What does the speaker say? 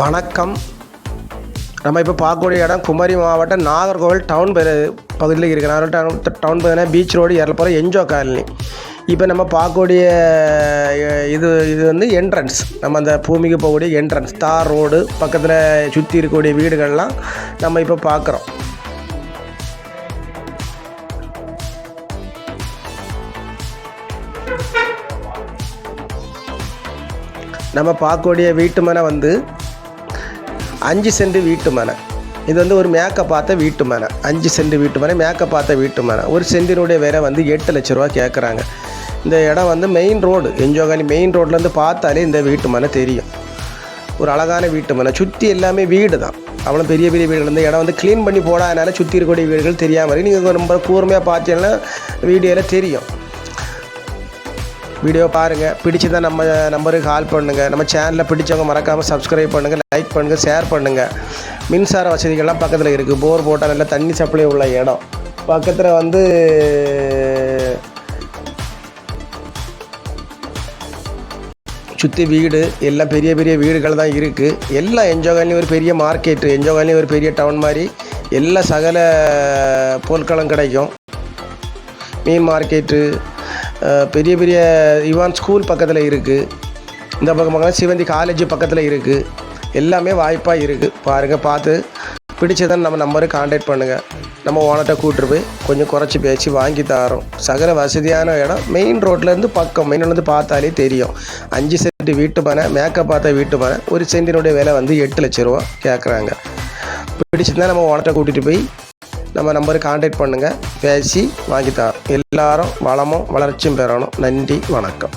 வணக்கம். நம்ம இப்போ பார்க்கக்கூடிய இடம் குமரி மாவட்டம் நாகர்கோவில் டவுன் பகுதியில் இருக்குது. நாகர்கோவில் டவுன் பகுதியில் பீச் ரோடு ஏறப்போகிற என்ஜோ காலனி. இப்போ நம்ம பார்க்கக்கூடிய இது வந்து என்ட்ரன்ஸ். நம்ம அந்த பூமிக்கு போகக்கூடிய என்ட்ரன்ஸ். தார் ரோடு பக்கத்தில் சுற்றி இருக்கக்கூடிய வீடுகள்லாம் நம்ம இப்போ பார்க்குறோம். நம்ம பார்க்கக்கூடிய வீட்டு மனை வந்து 5 சென்ட் வீட்டு மனை. இது வந்து ஒரு மேக்கப் பார்த்த வீட்டு மனை. 5 சென்ட் வீட்டு மனை, மேக்கப் பார்த்த வீட்டு மனை. ஒரு சென்டினுடைய விலை வந்து 8 லட்ச ரூபா கேட்குறாங்க. இந்த இடம் வந்து main road, NGO colony main ரோட்லேருந்து பார்த்தாலே இந்த வீட்டு மனை தெரியும். ஒரு அழகான வீட்டு மனை. சுற்றி எல்லாமே வீடு தான். அவ்வளோ பெரிய பெரிய வீடுகள். இந்த இடம் வந்து க்ளீன் பண்ணி போடாதனால சுற்றி இருக்கக்கூடிய வீடுகள் தெரியாமல் நீங்கள் ரொம்ப கூர்மையாக பார்த்தீங்கன்னா வீடியோவில் தெரியும். வீடியோ பாருங்கள், பிடிச்சதான் நம்ம நம்பருக்கு கால் பண்ணுங்கள். நம்ம சேனலில் பிடிச்சவங்க மறக்காமல் சப்ஸ்கிரைப் பண்ணுங்கள், லைக் பண்ணுங்கள், ஷேர் பண்ணுங்கள். மின்சார வசதிகள்லாம் பக்கத்தில் இருக்குது. போர் போட்டால் நல்லா தண்ணி சப்ளை உள்ள இடம். பக்கத்தில் வந்து சுற்றி வீடு, எல்லாம் பெரிய பெரிய வீடுகள் தான் இருக்குது. எல்லாம் என்ஜோ காலனி ஒரு பெரிய மார்க்கெட்டு, என்ஜோ காலனி ஒரு பெரிய டவுன் மாதிரி எல்லா சகல பொருட்களும் கிடைக்கும். மீன் மார்க்கெட்டு, பெரிய பெரிய யுவான் ஸ்கூல் பக்கத்தில் இருக்குது. இந்த பக்கம் சிவந்தி காலேஜ் பக்கத்தில் இருக்குது. எல்லாமே வாய்ப்பாக இருக்குது. பாருங்கள், பார்த்து பிடிச்சதான் நம்ம நம்பருக்கு கான்டாக்ட் பண்ணுங்கள். நம்ம ஓனர்கிட்ட கூப்பிட்டு போய் கொஞ்சம் குறைச்சி பேசி வாங்கி தரோம். சகல வசதியான இடம். மெயின் ரோட்லேருந்து பக்கம், மெயின் ரோட்லேருந்து பார்த்தாலே தெரியும். 5 சென்ட் வீட்டு மனை, மேக்கப் பார்த்த வீட்டு மனை. ஒரு சென்டினுடைய விலை வந்து 8 லட்ச ரூபா கேட்குறாங்க. பிடிச்சிருந்தால் நம்ம ஓனர்கிட்ட கூட்டிகிட்டு போய் நம்ம நம்பருக்கு கான்டாக்ட் பண்ணுங்கள், பேசி வாங்கித்தரோம். எல்லாரும் வளமும் வளர்ச்சியும் பெறணும். நன்றி, வணக்கம்.